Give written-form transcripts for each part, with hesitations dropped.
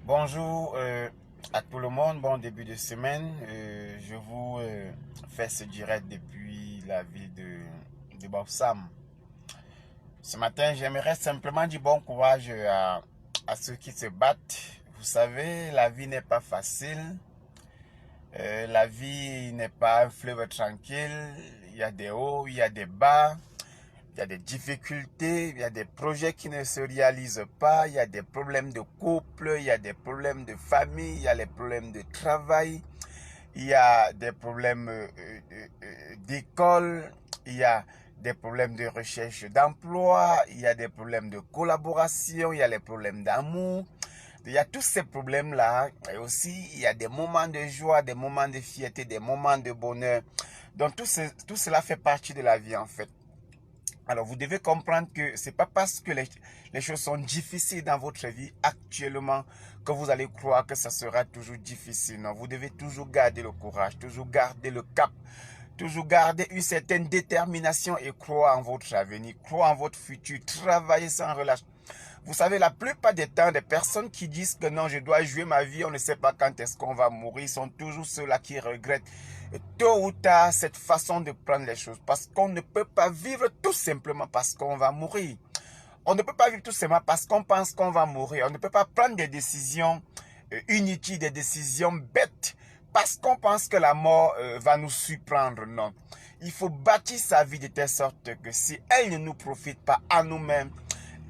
Bonjour à tout le monde, bon début de semaine. Je vous fais ce direct depuis la ville de Bauxam. Ce matin, j'aimerais simplement dire bon courage à ceux qui se battent. Vous savez, la vie n'est pas facile. La vie n'est pas un fleuve tranquille. Il y a des hauts, il y a des bas. Il y a des difficultés, il y a des projets qui ne se réalisent pas, il y a des problèmes de couple, il y a des problèmes de famille, il y a les problèmes de travail, il y a des problèmes d'école, il y a des problèmes de recherche d'emploi, il y a des problèmes de collaboration, il y a les problèmes d'amour. Il y a tous ces problèmes-là. Et aussi, il y a des moments de joie, des moments de fierté, des moments de bonheur. Donc, tout cela fait partie de la vie, en fait. Alors, vous devez comprendre que c'est pas parce que les choses sont difficiles dans votre vie actuellement que vous allez croire que ça sera toujours difficile. Non, vous devez toujours garder le courage, toujours garder le cap, toujours garder une certaine détermination et croire en votre avenir, croire en votre futur, travailler sans relâche. Vous savez, la plupart des temps, des personnes qui disent que non, je dois jouer ma vie, on ne sait pas quand est-ce qu'on va mourir, sont toujours ceux-là qui regrettent tôt ou tard cette façon de prendre les choses. Parce qu'on ne peut pas vivre tout simplement parce qu'on va mourir. On ne peut pas vivre tout simplement parce qu'on pense qu'on va mourir. On ne peut pas prendre des décisions inutiles, des décisions bêtes parce qu'on pense que la mort va nous surprendre. Non. Il faut bâtir sa vie de telle sorte que si elle ne nous profite pas à nous-mêmes,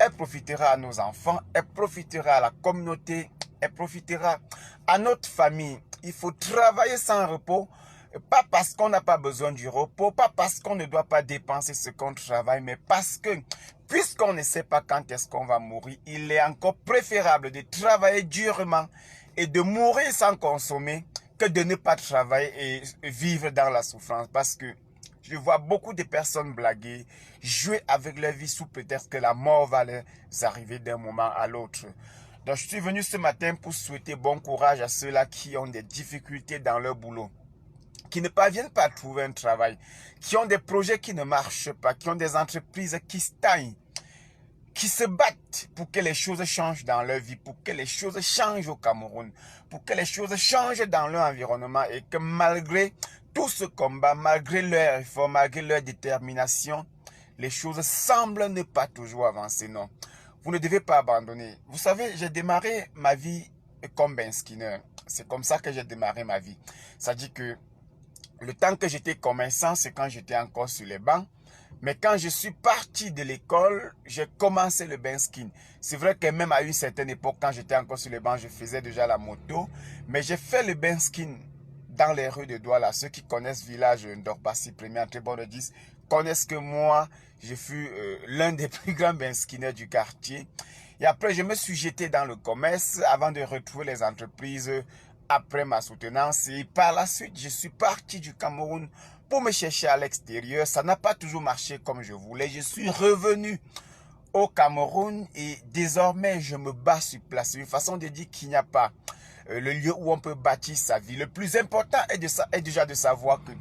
elle profitera à nos enfants, elle profitera à la communauté, elle profitera à notre famille. Il faut travailler sans repos, pas parce qu'on n'a pas besoin du repos, pas parce qu'on ne doit pas dépenser ce qu'on travaille, mais parce que, puisqu'on ne sait pas quand est-ce qu'on va mourir, il est encore préférable de travailler durement et de mourir sans consommer que de ne pas travailler et vivre dans la souffrance. Parce que je vois beaucoup de personnes blaguer, jouer avec leur vie sous prétexte que la mort va leur arriver d'un moment à l'autre. Donc je suis venu ce matin pour souhaiter bon courage à ceux-là qui ont des difficultés dans leur boulot, qui ne parviennent pas à trouver un travail, qui ont des projets qui ne marchent pas, qui ont des entreprises qui stagnent, qui se battent pour que les choses changent dans leur vie, pour que les choses changent au Cameroun, pour que les choses changent dans leur environnement et que malgré tout ce combat, malgré leur effort, malgré leur détermination, les choses semblent ne pas toujours avancer. Non, vous ne devez pas abandonner. Vous savez, j'ai démarré ma vie comme Ben Skinner. C'est comme ça que j'ai démarré ma vie. Ça dit que le temps que j'étais commerçant, c'est quand j'étais encore sur les bancs. Mais quand je suis parti de l'école, j'ai commencé le benskin. C'est vrai que même à une certaine époque, quand j'étais encore sur les bancs, je faisais déjà la moto. Mais j'ai fait le benskin dans les rues de Douala. Ceux qui connaissent Village Ndorpassi, premier entrée bord de 10, connaissent que moi, je fus l'un des plus grands benskinners du quartier. Et après, je me suis jeté dans le commerce avant de retrouver les entreprises après ma soutenance. Et par la suite, je suis parti du Cameroun pour me chercher à l'extérieur. Ça n'a pas toujours marché comme je voulais. Je suis revenu au Cameroun et désormais, je me bats sur place. C'est une façon de dire qu'il n'y a pas le lieu où on peut bâtir sa vie. Le plus important est déjà de savoir que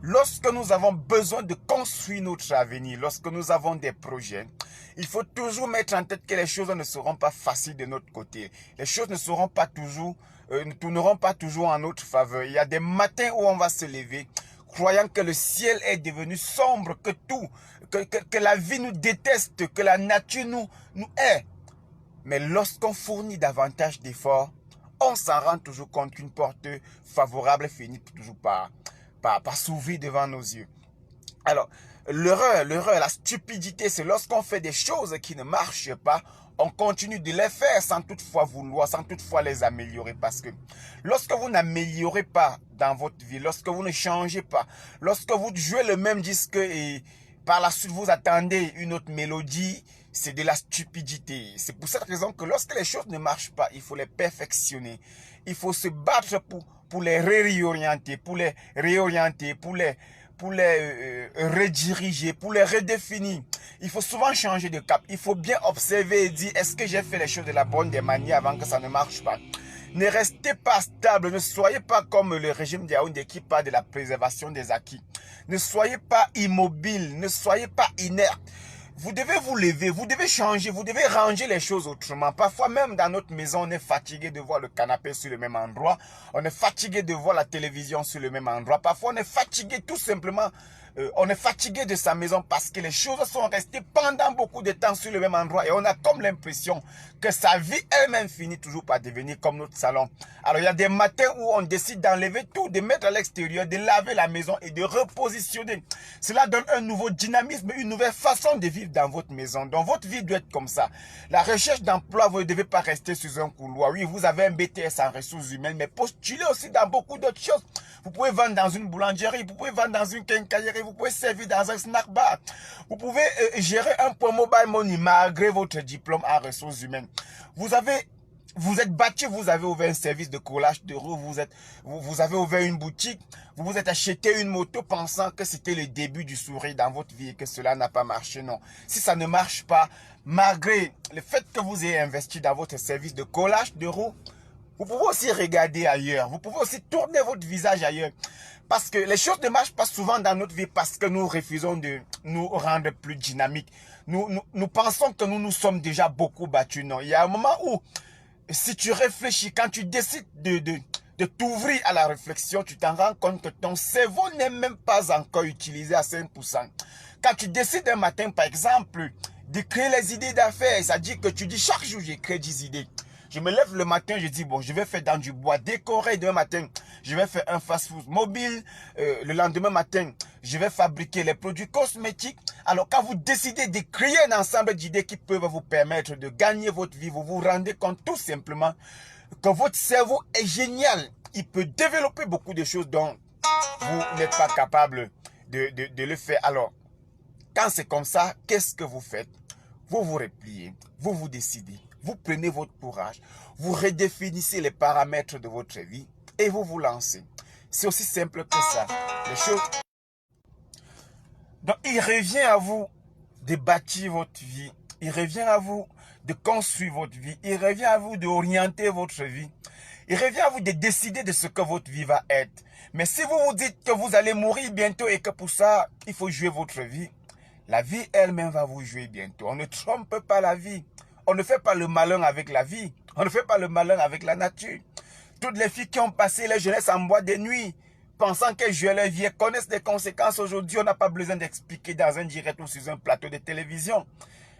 lorsque nous avons besoin de construire notre avenir, lorsque nous avons des projets, il faut toujours mettre en tête que les choses ne seront pas faciles de notre côté. Les choses ne seront pas toujours, ne tourneront pas toujours en notre faveur. Il y a des matins où on va se lever, croyant que le ciel est devenu sombre, que tout, que la vie nous déteste, que la nature nous hait. Mais lorsqu'on fournit davantage d'efforts, on s'en rend toujours compte qu'une porte favorable finit toujours par s'ouvrir devant nos yeux. Alors, l'erreur, la stupidité, c'est lorsqu'on fait des choses qui ne marchent pas, on continue de les faire sans toutefois vouloir, sans toutefois les améliorer. Parce que lorsque vous n'améliorez pas dans votre vie, lorsque vous ne changez pas, lorsque vous jouez le même disque et par la suite vous attendez une autre mélodie, c'est de la stupidité. C'est pour cette raison que lorsque les choses ne marchent pas, il faut les perfectionner. Il faut se battre pour les réorienter, pour les réorienter, pour les rediriger, pour les redéfinir. Il faut souvent changer de cap. Il faut bien observer et dire, est-ce que j'ai fait les choses de la bonne des manières avant que ça ne marche pas? Ne restez pas stable, ne soyez pas comme le régime de Yaoundé qui parle de la préservation des acquis. Ne soyez pas immobile, ne soyez pas inerte. vous devez vous lever, vous devez changer, vous devez ranger les choses autrement. Parfois même dans notre maison, on est fatigué de voir le canapé sur le même endroit. On est fatigué de voir la télévision sur le même endroit. Parfois, on est fatigué tout simplement. On est fatigué de sa maison parce que les choses sont restées pendant beaucoup de temps sur le même endroit. Et on a comme l'impression que sa vie elle-même finit toujours par devenir comme notre salon. Alors il y a des matins où on décide d'enlever tout, de mettre à l'extérieur, de laver la maison et de repositionner. Cela donne un nouveau dynamisme, une nouvelle façon de vivre dans votre maison. Donc votre vie doit être comme ça. La recherche d'emploi, vous ne devez pas rester sur un couloir. Oui, vous avez un BTS en ressources humaines, mais postulez aussi dans beaucoup d'autres choses. Vous pouvez vendre dans une boulangerie, vous pouvez vendre dans une quincaillerie, vous pouvez servir dans un snack bar. Vous pouvez gérer un point mobile money malgré votre diplôme en ressources humaines. Vous êtes bâti, vous avez ouvert un service de collage de roues, vous avez ouvert une boutique, vous vous êtes acheté une moto pensant que c'était le début du sourire dans votre vie et que cela n'a pas marché. Non. Si ça ne marche pas, malgré le fait que vous ayez investi dans votre service de collage de roues, vous pouvez aussi regarder ailleurs. Vous pouvez aussi tourner votre visage ailleurs. Parce que les choses ne marchent pas souvent dans notre vie parce que nous refusons de nous rendre plus dynamiques. Nous pensons que nous sommes déjà beaucoup battus. Non, il y a un moment où, si tu réfléchis, quand tu décides de t'ouvrir à la réflexion, tu t'en rends compte que ton cerveau n'est même pas encore utilisé à 5%. Quand tu décides un matin, par exemple, de créer les idées d'affaires, ça dit que tu dis chaque jour, j'ai créé 10 idées. Je me lève le matin, je dis, bon, je vais faire dans du bois décoré. Demain matin, je vais faire un fast-food mobile. Le lendemain matin, je vais fabriquer les produits cosmétiques. Alors, quand vous décidez de créer un ensemble d'idées qui peuvent vous permettre de gagner votre vie, vous vous rendez compte tout simplement que votre cerveau est génial. Il peut développer beaucoup de choses dont vous n'êtes pas capable de le faire. Alors, quand c'est comme ça, qu'est-ce que vous faites? Vous vous repliez, vous vous décidez. Vous prenez votre courage, vous redéfinissez les paramètres de votre vie et vous vous lancez. C'est aussi simple que ça. Les choses... Donc, il revient à vous de bâtir votre vie. Il revient à vous de construire votre vie. Il revient à vous d'orienter votre vie. Il revient à vous de décider de ce que votre vie va être. Mais si vous vous dites que vous allez mourir bientôt et que pour ça, il faut jouer votre vie, la vie elle-même va vous jouer bientôt. On ne trompe pas la vie. On ne fait pas le malin avec la vie. On ne fait pas le malin avec la nature. Toutes les filles qui ont passé leur jeunesse en boîte de nuit, pensant qu'elles jouaient leur vie, connaissent les conséquences aujourd'hui. On n'a pas besoin d'expliquer dans un direct ou sur un plateau de télévision.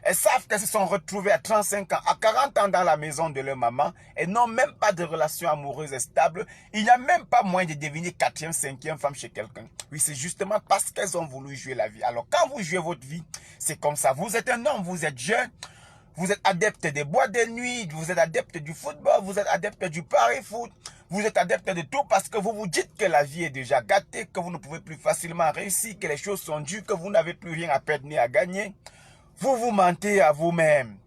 Elles savent qu'elles se sont retrouvées à 35 ans, à 40 ans dans la maison de leur maman. Elles n'ont même pas de relation amoureuse stable. Il n'y a même pas moyen de devenir 4e, 5e femme chez quelqu'un. Oui, c'est justement parce qu'elles ont voulu jouer la vie. Alors quand vous jouez votre vie, c'est comme ça. Vous êtes un homme, vous êtes jeune. Vous êtes adepte des boîtes de nuit, vous êtes adepte du football, vous êtes adepte du pari-foot, vous êtes adepte de tout parce que vous vous dites que la vie est déjà gâtée, que vous ne pouvez plus facilement réussir, que les choses sont dures, que vous n'avez plus rien à perdre ni à gagner. Vous vous mentez à vous-même.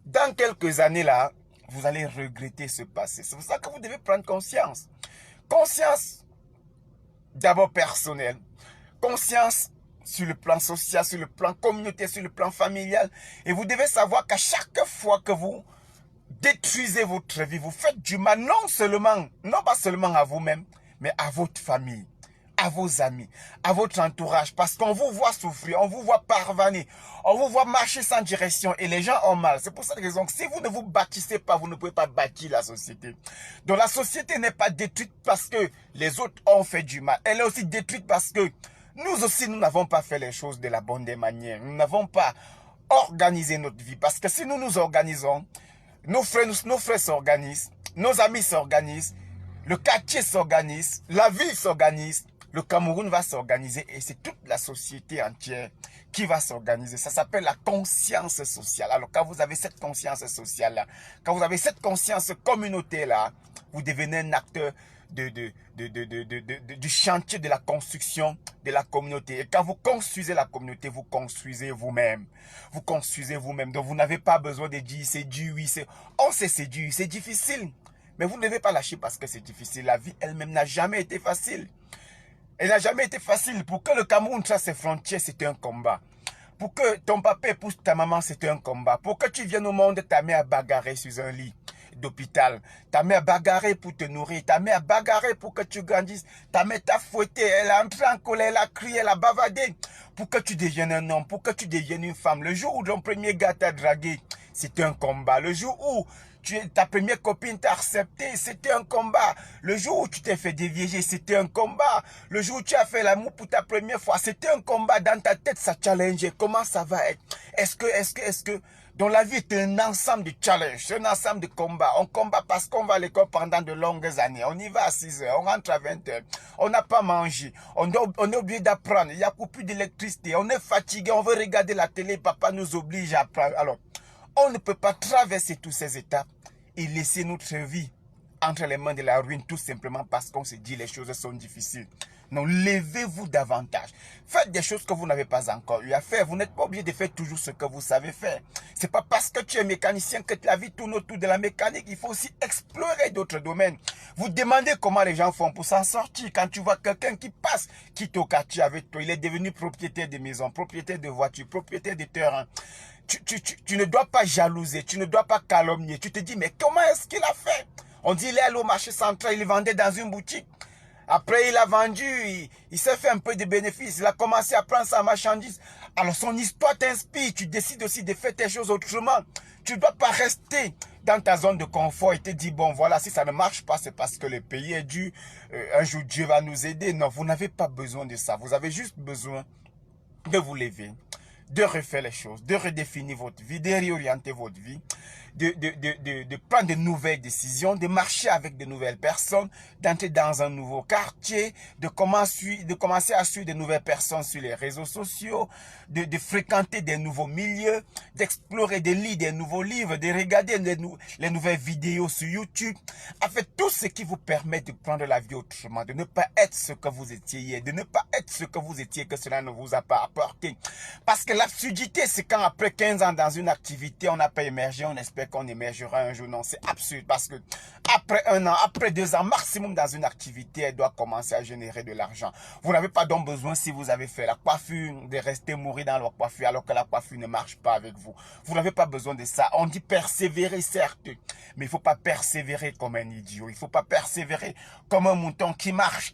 Dans quelques années là, vous allez regretter ce passé. C'est pour ça que vous devez prendre conscience. Conscience d'abord personnelle. Conscience sur le plan social, sur le plan communautaire, sur le plan familial. Et vous devez savoir qu'à chaque fois que vous détruisez votre vie, vous faites du mal non pas seulement à vous-même, mais à votre famille, à vos amis, à votre entourage. Parce qu'on vous voit souffrir, on vous voit parvenir, on vous voit marcher sans direction et les gens ont mal. C'est pour cette raison que si vous ne vous bâtissez pas, vous ne pouvez pas bâtir la société. Donc la société n'est pas détruite parce que les autres ont fait du mal. Elle est aussi détruite parce que nous aussi, nous n'avons pas fait les choses de la bonne des manières. Nous n'avons pas organisé notre vie. Parce que si nous nous organisons, nos frères s'organisent, nos amis s'organisent, le quartier s'organise, la ville s'organise, le Cameroun va s'organiser et c'est toute la société entière qui va s'organiser. Ça s'appelle la conscience sociale. Alors quand vous avez cette conscience sociale-là, quand vous avez cette conscience communautaire-là, vous devenez un acteur du chantier de la construction de la communauté. Et quand vous construisez la communauté, vous construisez vous-même. Vous construisez vous-même. Donc vous n'avez pas besoin de dire c'est dur, oui, on sait c'est dur, c'est difficile. Mais vous ne devez pas lâcher parce que c'est difficile. La vie elle-même n'a jamais été facile. Elle n'a jamais été facile. Pour que le Cameroun trace ses frontières, c'était un combat. Pour que ton papa épouse ta maman, c'était un combat. Pour que tu viennes au monde, ta mère a bagarré sur un lit. d'hôpital. Ta mère bagarré pour te nourrir. Ta mère bagarré pour que tu grandisses. Ta mère t'a fouetté. Elle a entré en colère. Elle a crié. Elle a bavardé. Pour que tu deviennes un homme. Pour que tu deviennes une femme. Le jour où ton premier gars t'a dragué, c'était un combat. Le jour où ta première copine t'a accepté, c'était un combat. Le jour où tu t'es fait dévier, c'était un combat. Le jour où tu as fait l'amour pour ta première fois, c'était un combat. Dans ta tête, ça challenge. Comment ça va être? Est-ce que dans la vie, c'est un ensemble de challenges, c'est un ensemble de combats. On combat parce qu'on va à l'école pendant de longues années. On y va à 6 heures, on rentre à 20 heures. On n'a pas mangé. On est obligé d'apprendre. Il y a plus d'électricité. On est fatigué. On veut regarder la télé. Papa nous oblige à apprendre. Alors, on ne peut pas traverser toutes ces étapes et laisser notre vie entre les mains de la ruine tout simplement parce qu'on se dit les choses sont difficiles. Non, levez-vous davantage. Faites des choses que vous n'avez pas encore eu à faire. Vous n'êtes pas obligé de faire toujours ce que vous savez faire. C'est pas parce que tu es mécanicien que la vie tourne autour de la mécanique. Il faut aussi explorer d'autres domaines. Vous demandez comment les gens font pour s'en sortir. Quand tu vois quelqu'un qui passe, qui est au quartier avec toi, il est devenu propriétaire de maison, propriétaire de voiture, propriétaire de terrain. Tu ne dois pas jalouser, tu ne dois pas calomnier. Tu te dis, mais comment est-ce qu'il a fait? On dit, il est allé au marché central, il vendait dans une boutique. Après, il a vendu, il s'est fait un peu de bénéfices. Il a commencé à prendre sa marchandise. Alors, son histoire t'inspire. Tu décides aussi de faire tes choses autrement. Tu ne dois pas rester dans ta zone de confort et te dire, bon, voilà, si ça ne marche pas, c'est parce que le pays est dû. Un jour, Dieu va nous aider. Non, vous n'avez pas besoin de ça. Vous avez juste besoin de vous lever, de refaire les choses, de redéfinir votre vie, de réorienter votre vie, de prendre de nouvelles décisions, de marcher avec de nouvelles personnes, d'entrer dans un nouveau quartier, de commencer à suivre de nouvelles personnes sur les réseaux sociaux, de fréquenter des nouveaux milieux, d'explorer, de lire des nouveaux livres, de regarder les nouvelles vidéos sur YouTube. En fait, tout ce qui vous permet de prendre la vie autrement, de ne pas être ce que vous étiez hier, de ne pas être ce que vous étiez, que cela ne vous a pas apporté. Parce que l'absurdité, c'est quand après 15 ans dans une activité, on n'a pas émergé, on espère qu'on émergera un jour. Non, c'est absurde parce que après 1 an, après 2 ans maximum dans une activité, elle doit commencer à générer de l'argent. Vous n'avez pas donc besoin, si vous avez fait la coiffure, de rester mourir dans la coiffure alors que la coiffure ne marche pas avec vous. Vous n'avez pas besoin de ça. On dit persévérer, certes, mais il ne faut pas persévérer comme un idiot. Il ne faut pas persévérer comme un mouton qui marche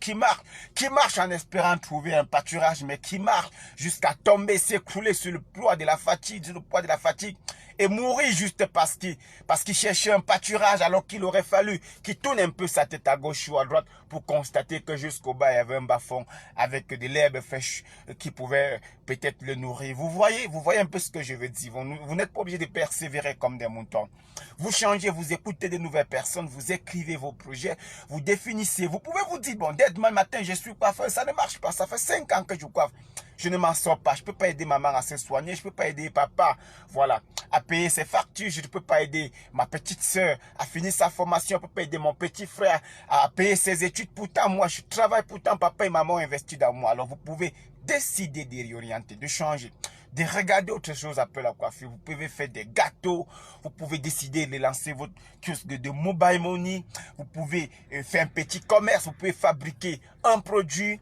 en espérant trouver un pâturage, mais qui marche jusqu'à tomber, s'écrouler sur le poids de la fatigue, et mourir juste parce qu'il cherchait un pâturage alors qu'il aurait fallu qu'il tourne un peu sa tête à gauche ou à droite pour constater que jusqu'au bas il y avait un bas-fond avec de l'herbe fraîche qui pouvait peut-être le nourrir. Vous voyez un peu ce que je veux dire. Vous n'êtes pas obligé de persévérer comme des moutons. Vous changez, vous écoutez de nouvelles personnes, vous écrivez vos projets, vous définissez. Vous pouvez vous dire, bon, dès demain matin, je suis coiffeur, ça ne marche pas. Ça fait 5 ans que je coiffe. Je ne m'en sors pas. Je ne peux pas aider maman à se soigner. Je ne peux pas aider papa, voilà, à payer ses factures. Je ne peux pas aider ma petite soeur à finir sa formation. Je ne peux pas aider mon petit frère à payer ses études. Pourtant, moi, je travaille. Pourtant, papa et maman ont investi dans moi. Alors, vous pouvez décider de réorienter, de changer, de regarder autre chose après la coiffure. Vous pouvez faire des gâteaux. Vous pouvez décider de lancer votre kiosque de mobile money. Vous pouvez faire un petit commerce. Vous pouvez fabriquer un produit.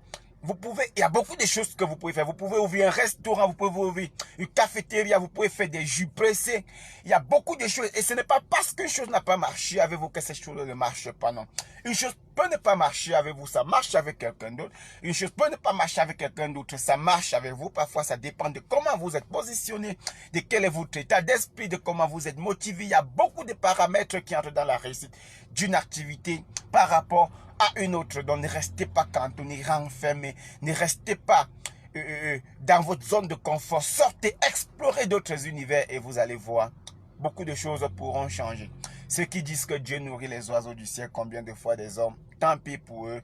Il y a beaucoup de choses que vous pouvez faire. Vous pouvez ouvrir un restaurant, vous pouvez ouvrir une cafétéria, vous pouvez faire des jus pressés. Il y a beaucoup de choses. Et ce n'est pas parce qu'une chose n'a pas marché avec vous que cette chose ne marche pas, non. Une chose peut ne pas marcher avec vous, ça marche avec quelqu'un d'autre. Une chose peut ne pas marcher avec quelqu'un d'autre, ça marche avec vous. Parfois, ça dépend de comment vous êtes positionné, de quel est votre état d'esprit, de comment vous êtes motivé. Il y a beaucoup de paramètres qui entrent dans la réussite d'une activité par rapport à une autre. Donc, ne restez pas cantonné, renfermé. Ne restez pas dans votre zone de confort. Sortez, explorez d'autres univers et vous allez voir, beaucoup de choses pourront changer. Ceux qui disent que Dieu nourrit les oiseaux du ciel, combien de fois des hommes, tant pis pour eux.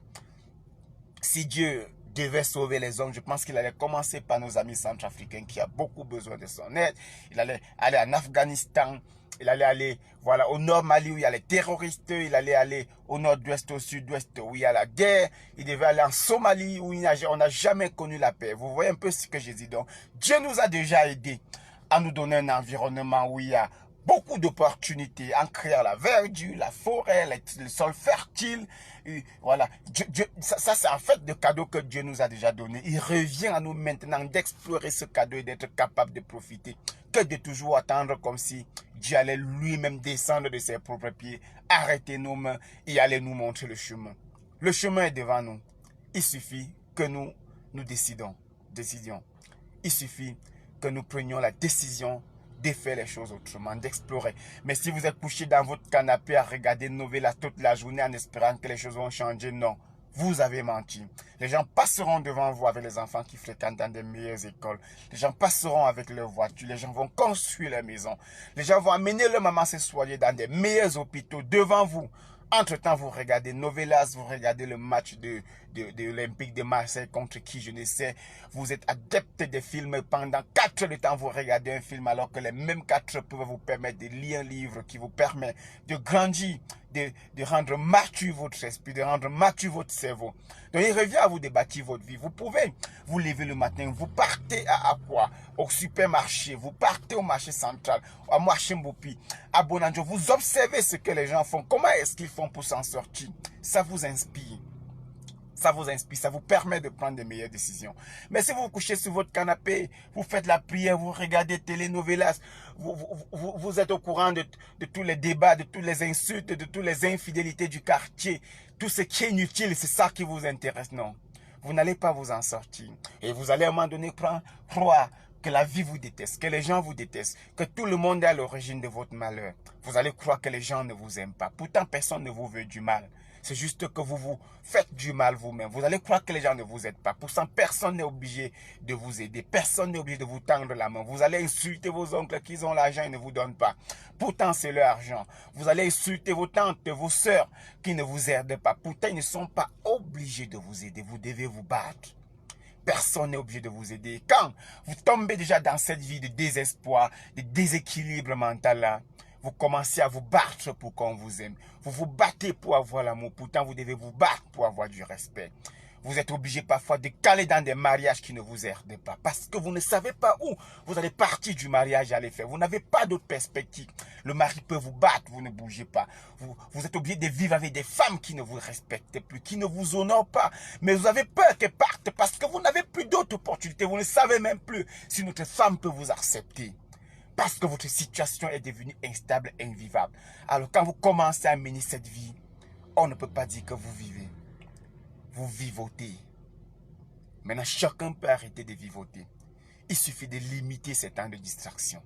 Si Dieu devait sauver les hommes, je pense qu'il allait commencer par nos amis centrafricains qui ont beaucoup besoin de son aide. Il allait aller en Afghanistan. Il allait aller, voilà, au nord Mali où il y a les terroristes. Il allait aller au nord-ouest, au sud-ouest où il y a la guerre. Il devait aller en Somalie où on n'a jamais connu la paix. Vous voyez un peu ce que je dis. Donc, Dieu nous a déjà aidés à nous donner un environnement où il y a beaucoup d'opportunités en créant la verdure, la forêt, le sol fertile. Voilà, ça c'est en fait le cadeau que Dieu nous a déjà donné. Il revient à nous maintenant d'explorer ce cadeau et d'être capable de profiter. Que de toujours attendre comme si Dieu allait lui-même descendre de ses propres pieds, arrêter nos mains et aller nous montrer le chemin. Le chemin est devant nous. Il suffit que nous décidions. Il suffit que nous prenions la décision de faire les choses autrement, d'explorer. Mais si vous êtes couché dans votre canapé à regarder une nouvelle toute la journée en espérant que les choses vont changer, non. Vous avez menti. Les gens passeront devant vous avec les enfants qui fréquentent dans des meilleures écoles. Les gens passeront avec leurs voitures. Les gens vont construire leur maison. Les gens vont amener leur maman se soigner dans des meilleurs hôpitaux devant vous. Entre-temps, vous regardez Novelas, vous regardez le match de l'Olympique de Marseille contre qui je ne sais. Vous êtes adepte des films. Pendant 4 heures de temps, vous regardez un film alors que les mêmes 4 heures peuvent vous permettre de lire un livre qui vous permet de grandir, de rendre mature votre esprit, de rendre mature votre cerveau. Donc, il revient à vous de bâtir votre vie. Vous pouvez vous lever le matin, vous partez à quoi? Au supermarché, vous partez au marché central, au marché Mbopi, à Bonanjo. Vous observez ce que les gens font. Comment est-ce qu'ils font pour s'en sortir? Ça vous inspire. Ça vous inspire, ça vous permet de prendre de meilleures décisions. Mais si vous vous couchez sur votre canapé, vous faites la prière, vous regardez telenovelas, vous êtes au courant de tous les débats, de toutes les insultes, de toutes les infidélités du quartier, tout ce qui est inutile, c'est ça qui vous intéresse, non. Vous n'allez pas vous en sortir. Et vous allez à un moment donné croire que la vie vous déteste, que les gens vous détestent, que tout le monde est à l'origine de votre malheur. Vous allez croire que les gens ne vous aiment pas. Pourtant, personne ne vous veut du mal. C'est juste que vous vous faites du mal vous-même. Vous allez croire que les gens ne vous aident pas. Pourtant, personne n'est obligé de vous aider. Personne n'est obligé de vous tendre la main. Vous allez insulter vos oncles qui ont l'argent et ne vous donnent pas. Pourtant, c'est leur argent. Vous allez insulter vos tantes, vos sœurs qui ne vous aident pas. Pourtant, ils ne sont pas obligés de vous aider. Vous devez vous battre. Personne n'est obligé de vous aider. Quand vous tombez déjà dans cette vie de désespoir, de déséquilibre mental là, vous commencez à vous battre pour qu'on vous aime. Vous vous battez pour avoir l'amour. Pourtant, vous devez vous battre pour avoir du respect. Vous êtes obligé parfois de caler dans des mariages qui ne vous aident pas. Parce que vous ne savez pas où vous allez partir du mariage et aller faire. Vous n'avez pas d'autre perspective. Le mari peut vous battre, vous ne bougez pas. Vous êtes obligé de vivre avec des femmes qui ne vous respectent plus, qui ne vous honorent pas. Mais vous avez peur qu'elles partent parce que vous n'avez plus d'autres opportunités. Vous ne savez même plus si notre femme peut vous accepter. Parce que votre situation est devenue instable et invivable. Alors quand vous commencez à mener cette vie, on ne peut pas dire que vous vivez. Vous vivotez. Maintenant, chacun peut arrêter de vivoter. Il suffit de limiter ces temps de distraction,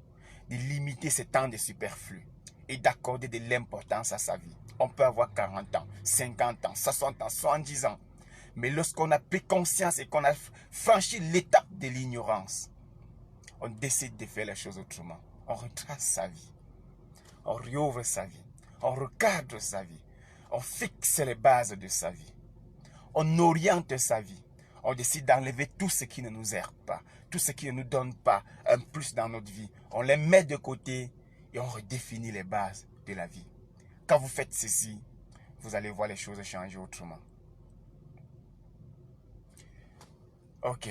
de limiter ces temps de superflu et d'accorder de l'importance à sa vie. On peut avoir 40 ans, 50 ans, 60 ans, 70 ans. Mais lorsqu'on a pris conscience et qu'on a franchi l'étape de l'ignorance, on décide de faire les choses autrement. On retrace sa vie. On réouvre sa vie. On recadre sa vie. On fixe les bases de sa vie. On oriente sa vie. On décide d'enlever tout ce qui ne nous aide pas. Tout ce qui ne nous donne pas un plus dans notre vie. On les met de côté et on redéfinit les bases de la vie. Quand vous faites ceci, vous allez voir les choses changer autrement. Ok.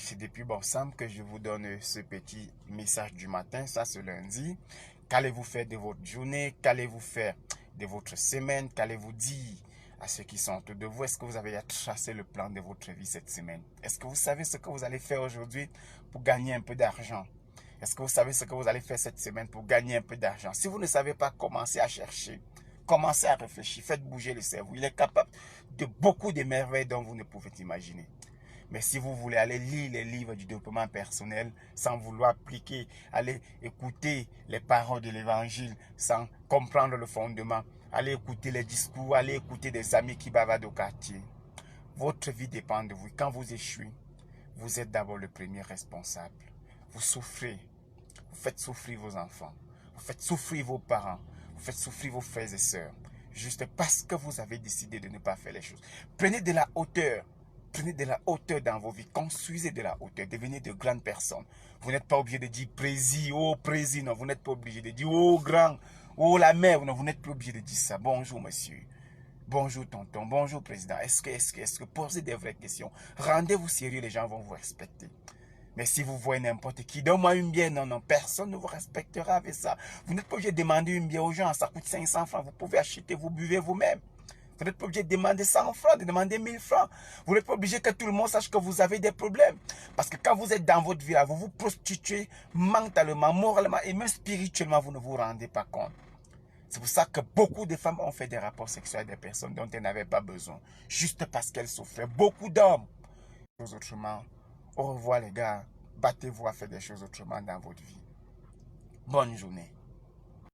C'est depuis Borsam que je vous donne ce petit message du matin, ça c'est lundi. Qu'allez-vous faire de votre journée? Qu'allez-vous faire de votre semaine? Qu'allez-vous dire à ceux qui sont autour de vous? Est-ce que vous avez tracé le plan de votre vie cette semaine? Est-ce que vous savez ce que vous allez faire aujourd'hui pour gagner un peu d'argent? Est-ce que vous savez ce que vous allez faire cette semaine pour gagner un peu d'argent? Si vous ne savez pas, commencez à chercher. Commencez à réfléchir. Faites bouger le cerveau. Il est capable de beaucoup de merveilles dont vous ne pouvez imaginer. Mais si vous voulez aller lire les livres du développement personnel sans vouloir appliquer, aller écouter les paroles de l'évangile sans comprendre le fondement, aller écouter les discours, aller écouter des amis qui bavardent au quartier, votre vie dépend de vous. Quand vous échouez, vous êtes d'abord le premier responsable. Vous souffrez, vous faites souffrir vos enfants, vous faites souffrir vos parents, vous faites souffrir vos frères et sœurs, juste parce que vous avez décidé de ne pas faire les choses. Prenez de la hauteur. Prenez de la hauteur dans vos vies. Construisez de la hauteur. Devenez de grandes personnes. Vous n'êtes pas obligé de dire président, oh président. Non, vous n'êtes pas obligé de dire oh grand, oh la mère. Non, vous n'êtes pas obligé de dire ça. Bonjour monsieur. Bonjour tonton. Bonjour président. Est-ce que posez des vraies questions. Rendez-vous sérieux, les gens vont vous respecter. Mais si vous voyez n'importe qui, donne-moi une bière, non, non, personne ne vous respectera avec ça. Vous n'êtes pas obligé de demander une bière aux gens, ça coûte 500 francs, vous pouvez acheter, vous buvez vous-même. Vous n'êtes pas obligé de demander 100 francs, de demander 1000 francs. Vous n'êtes pas obligé que tout le monde sache que vous avez des problèmes. Parce que quand vous êtes dans votre vie, vous vous prostituez mentalement, moralement et même spirituellement, vous ne vous rendez pas compte. C'est pour ça que beaucoup de femmes ont fait des rapports sexuels avec des personnes dont elles n'avaient pas besoin. Juste parce qu'elles souffraient. Beaucoup d'hommes. Autrement. Au revoir les gars. Battez-vous à faire des choses autrement dans votre vie. Bonne journée.